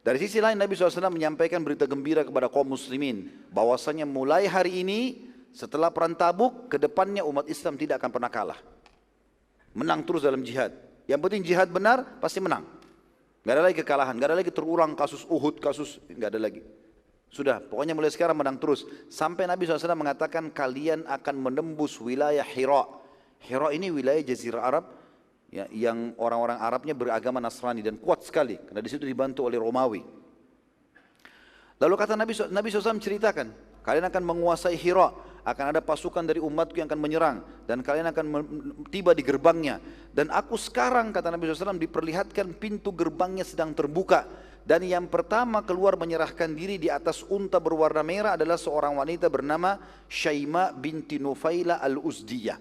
Dari sisi lain Nabi SAW menyampaikan berita gembira kepada kaum muslimin. Bahwasanya mulai hari ini setelah perang Tabuk, ke depannya umat Islam tidak akan pernah kalah. Menang terus dalam jihad. Yang penting jihad benar, pasti menang. Gak ada lagi kekalahan, gak ada lagi terulang kasus Uhud, gak ada lagi. Sudah, pokoknya mulai sekarang menang terus. Sampai Nabi SAW mengatakan kalian akan menembus wilayah Hira. Hira ini wilayah Jazirah Arab, ya, yang orang-orang Arabnya beragama Nasrani dan kuat sekali. Karena di situ dibantu oleh Romawi. Lalu kata Nabi SAW ceritakan, kalian akan menguasai Hira, akan ada pasukan dari umatku yang akan menyerang, dan kalian akan tiba di gerbangnya. Dan aku sekarang, kata Nabi SAW, diperlihatkan pintu gerbangnya sedang terbuka. Dan yang pertama keluar menyerahkan diri di atas unta berwarna merah adalah seorang wanita bernama Syaima binti Nufaila al-Uzdiyah,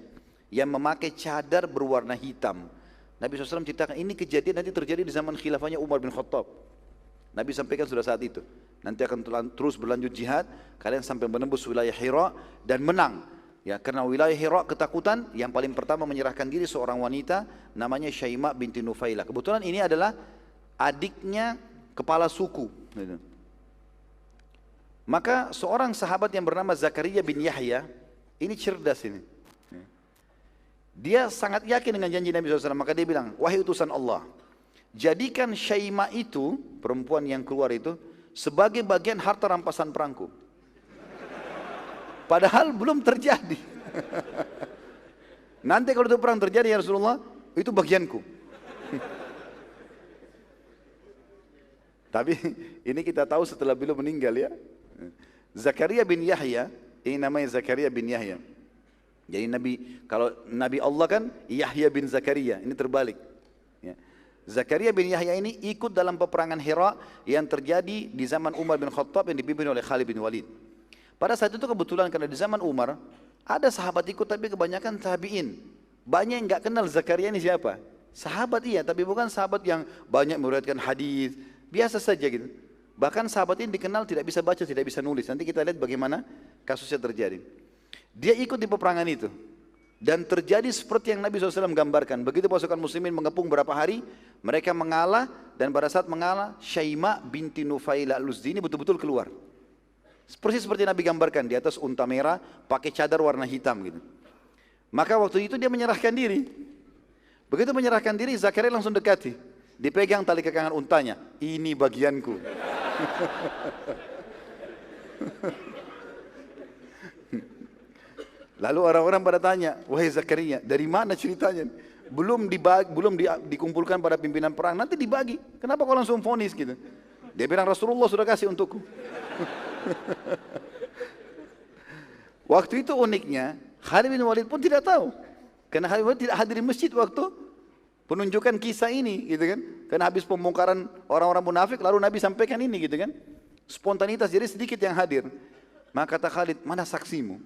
yang memakai cadar berwarna hitam. Nabi SAW ceritakan ini kejadian nanti terjadi di zaman khilafahnya Umar bin Khattab. Nabi sampaikan sudah saat itu. Nanti akan terus berlanjut jihad, kalian sampai menembus wilayah Hira dan menang. Ya, karena wilayah Hira ketakutan, yang paling pertama menyerahkan diri seorang wanita namanya Syaima binti Nufaila. Kebetulan ini adalah adiknya kepala suku. Maka seorang sahabat yang bernama Zakaria bin Yahya, ini cerdas ini. Dia sangat yakin dengan janji Nabi SAW, maka dia bilang, wahai utusan Allah, jadikan Syaima itu, perempuan yang keluar itu, sebagai bagian harta rampasan perangku. Padahal belum terjadi. Nanti kalau itu perang terjadi ya Rasulullah, itu bagianku. Tapi ini kita tahu setelah beliau meninggal ya. Zakaria bin Yahya, ini namanya Zakaria bin Yahya. Jadi kalau Nabi Allah kan Yahya bin Zakaria, ini terbalik. Ya. Zakaria bin Yahya ini ikut dalam peperangan Hira yang terjadi di zaman Umar bin Khattab yang dipimpin oleh Khalid bin Walid. Pada saat itu kebetulan karena di zaman Umar ada sahabat ikut tapi kebanyakan tabi'in. Banyak yang nggak kenal Zakaria ini siapa. Sahabat iya, tapi bukan sahabat yang banyak meriwayatkan hadis. Biasa saja gitu. Bahkan sahabat ini dikenal tidak bisa baca, tidak bisa nulis. Nanti kita lihat bagaimana kasusnya terjadi. Dia ikut di peperangan itu. Dan terjadi seperti yang Nabi SAW gambarkan. Begitu pasukan muslimin mengepung berapa hari, mereka mengalah. Dan pada saat mengalah, Syaima binti Nufaila al-Uzdi ini betul-betul keluar. Persis seperti Nabi gambarkan, di atas unta merah, pakai cadar warna hitam gitu. Maka waktu itu dia menyerahkan diri. Begitu menyerahkan diri, Zakaria langsung dekati. Dipegang tali kekangan untanya, ini bagianku. Lalu orang-orang pada tanya, wahai Zakaria, dari mana ceritanya? Belum dikumpulkan pada pimpinan perang, nanti dibagi. Kenapa kau langsung vonis gitu? Dia bilang Rasulullah sudah kasih untukku. Waktu itu uniknya, Khalid bin Walid pun tidak tahu. Karena Khalid bin Walid tidak hadir di masjid waktu penunjukan kisah ini gitu kan. Karena habis pembongkaran orang-orang munafik lalu Nabi sampaikan ini gitu kan. Spontanitas, jadi sedikit yang hadir. Maka kata Khalid, mana saksimu?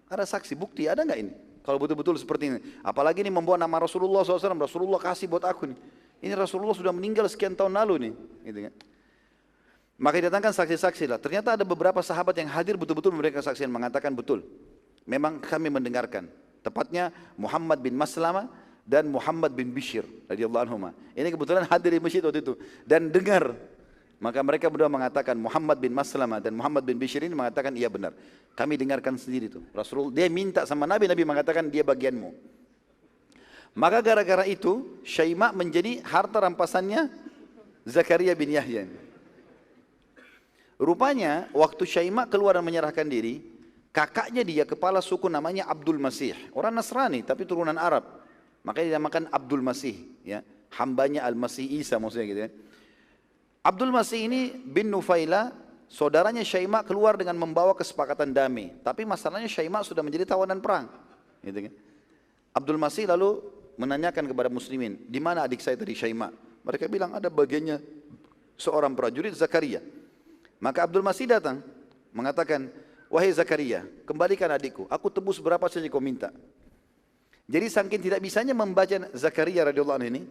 Ada saksi, bukti, ada nggak ini? Kalau betul-betul seperti ini. Apalagi ini membawa nama Rasulullah SAW, Rasulullah kasih buat aku nih. Ini Rasulullah sudah meninggal sekian tahun lalu nih. Gitu kan. Maka didatangkan saksi-saksi lah. Ternyata ada beberapa sahabat yang hadir betul-betul memberikan kesaksian, mengatakan betul. Memang kami mendengarkan. Tepatnya Muhammad bin Maslamah dan Muhammad bin Bishr radhiyallahu anhuma. Ini kebetulan hadir di masjid waktu itu dan dengar. Maka mereka berdua mengatakan, Muhammad bin Maslamah dan Muhammad bin Bishr ini mengatakan iya benar. Kami dengarkan sendiri itu. Rasulullah dia minta sama Nabi, Nabi mengatakan dia bagianmu. Maka gara-gara itu Syaima menjadi harta rampasannya Zakaria bin Yahya. Rupanya waktu Syaima keluar dan menyerahkan diri, kakaknya dia kepala suku namanya Abdul Masih, orang Nasrani tapi turunan Arab. Makanya dinamakan Abdul Masih, ya, hambanya Al-Masih Isa maksudnya gitu ya. Abdul Masih ini bin Nufaila, saudaranya Syaima keluar dengan membawa kesepakatan damai. Tapi masalahnya Syaima sudah menjadi tawanan perang, gitu kan. Abdul Masih lalu menanyakan kepada muslimin, di mana adik saya tadi Syaima? Mereka bilang ada bagiannya seorang prajurit Zakaria. Maka Abdul Masih datang mengatakan, wahai Zakaria, kembalikan adikku, aku tebus berapa saja kau minta. Jadi saking tidak bisanya membaca Zakaria radhiyallahu anhu ini,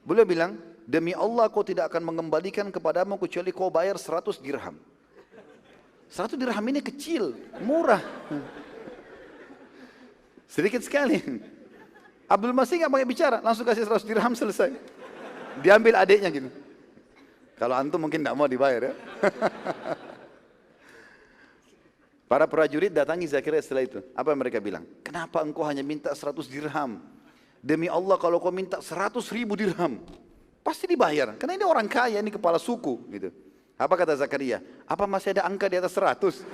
beliau bilang, demi Allah kau tidak akan mengembalikan kepadamu kecuali kau bayar 100 dirham. 100 dirham ini kecil, murah. Sedikit sekali. Abdul Masih nggak pakai bicara, langsung kasih 100 dirham selesai. Diambil adiknya gitu. Kalau antum mungkin tidak mau dibayar ya. Para prajurit datangi Zakaria setelah itu. Apa yang mereka bilang? Kenapa engkau hanya minta 100 dirham? Demi Allah kalau kau minta 100.000 dirham, pasti dibayar. Karena ini orang kaya, ini kepala suku. Gitu. Apa kata Zakaria? Apa masih ada angka di atas 100?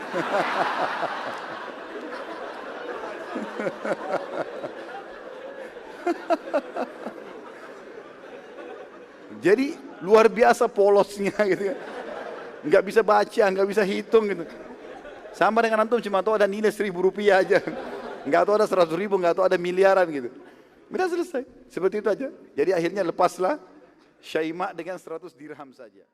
Jadi luar biasa polosnya gitu ya. Nggak bisa baca, nggak bisa hitung gitu. Sama dengan antum cuma tahu ada nilai 1.000 rupiah aja. Nggak tahu ada 100.000, nggak tahu ada miliaran gitu. Udah selesai. Seperti itu aja. Jadi akhirnya lepaslah Syaimah dengan 100 dirham saja.